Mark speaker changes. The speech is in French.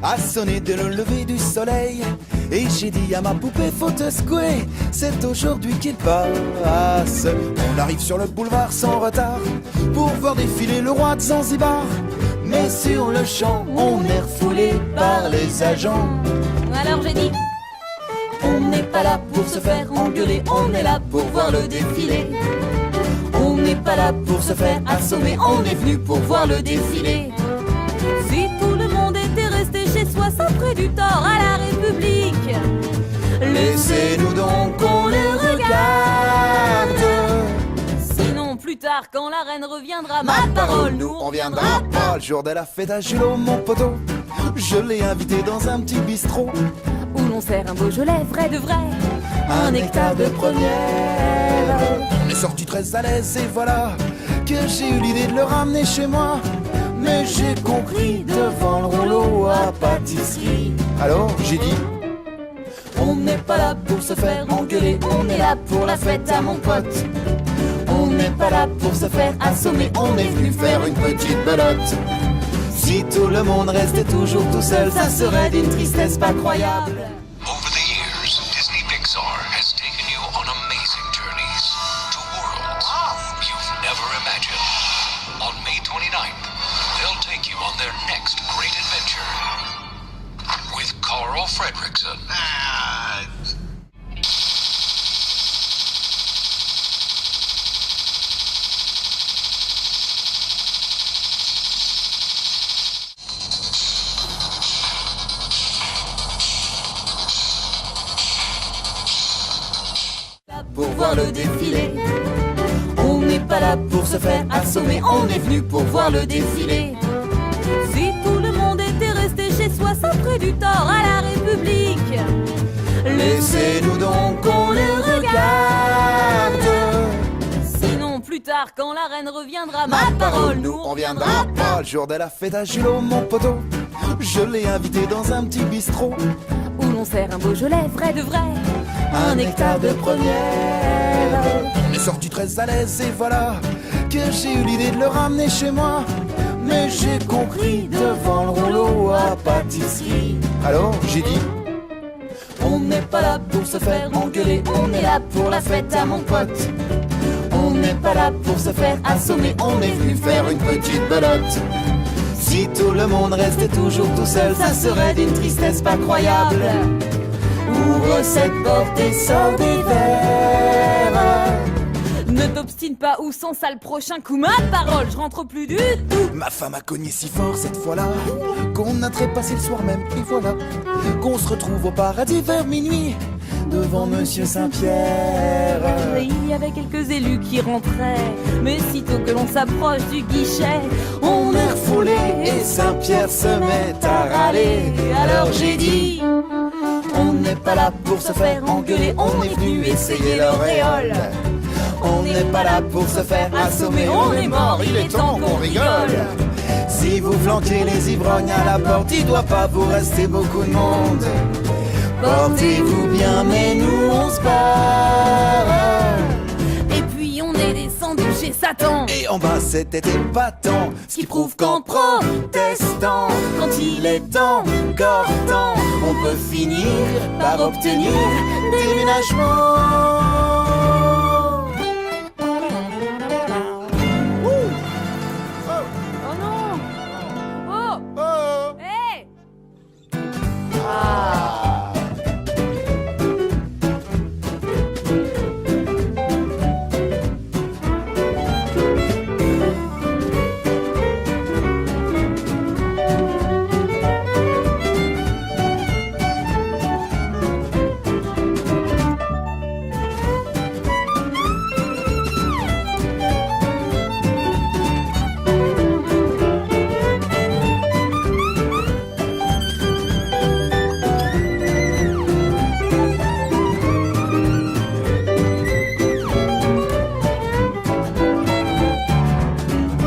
Speaker 1: a sonné dès le lever du soleil. Et j'ai dit à ma poupée, faut te secouer, c'est aujourd'hui qu'il passe. On arrive sur le boulevard sans retard pour voir défiler le roi de Zanzibar. Mais sur le champ, on est refoulé par les agents.
Speaker 2: Alors j'ai dit,
Speaker 1: on n'est pas là pour se faire engueuler, on est là pour voir le défilé. On n'est pas là pour se faire assommer, on est venu pour voir le défilé.
Speaker 2: si tout le monde était resté chez soi, ça ferait du tort à la République.
Speaker 1: Laissez-nous donc qu'on les regarde.
Speaker 2: Sinon plus tard quand la reine reviendra,
Speaker 1: Ma parole, nous on viendra pas. Le jour de la fête à Julot, mon poteau, je l'ai invité dans un petit bistrot
Speaker 2: où l'on sert un Beaujolais vrai de vrai,
Speaker 1: un nectar de première. On est sorti très à l'aise et voilà que j'ai eu l'idée de le ramener chez moi. Mais j'ai compris devant le rouleau à pâtisserie. Alors j'ai dit, on n'est pas là pour se faire engueuler, on est là pour la fête à mon pote. On n'est pas là pour se faire assommer, on est venu faire une petite belote. Si tout le monde restait toujours tout seul, ça serait d'une tristesse pas croyable.
Speaker 3: Over the years, Disney Pixar has taken you on amazing journeys to worlds you've never imagined. On May 29th, they'll take you on their next great adventure with Carl Fredricksen.
Speaker 1: Pour voir le défilé, on n'est pas là pour se faire assommer, on est venu pour voir le défilé.
Speaker 2: si tout le monde était resté chez soi, ça ferait du tort à la République.
Speaker 1: Laissez-nous donc qu'on les regarde.
Speaker 2: Sinon plus tard quand la reine reviendra,
Speaker 1: Ma parole, nous on viendra pas. Le jour de la fête à Julot, mon poteau, je l'ai invité dans un petit bistrot
Speaker 2: où l'on sert un Beaujolais vrai de vrai,
Speaker 1: un nectar de première. On est sorti très à l'aise et voilà que j'ai eu l'idée de le ramener chez moi. Mais j'ai compris devant le rouleau à pâtisserie. Alors j'ai dit, on n'est pas là pour se faire engueuler, on est là pour la fête à mon pote. On n'est pas là pour se faire assommer, on est venu faire une petite belote. Si tout le monde restait toujours tout seul, ça serait d'une tristesse pas croyable. Ouvre cette porte et sors des verres.
Speaker 2: ne t'obstine pas ou sans ça le prochain coup, ma parole, je rentre plus du tout.
Speaker 1: Ma femme a cogné si fort cette fois-là qu'on a trépassé le soir même, et voilà qu'on se retrouve au paradis vers minuit devant Monsieur Saint-Pierre.
Speaker 2: Il y avait quelques élus qui rentraient, mais sitôt que l'on s'approche du guichet, on est refoulé
Speaker 1: Et Saint-Pierre se met à râler. Alors j'ai dit, on n'est pas là pour se faire engueuler, on est venu essayer l'auréole. On n'est pas là pour se faire assommer, on est mort, il est temps qu'on rigole. Si vous flanquez les ivrognes à la porte, il doit pas vous rester beaucoup de monde. Portez-vous bien, mais nous on se barre.
Speaker 2: Et puis on est descendu chez Satan.
Speaker 1: Et en bas c'était épatant, ce qui prouve qu'en protestant, quand il est encore temps, on peut finir par obtenir déménagement.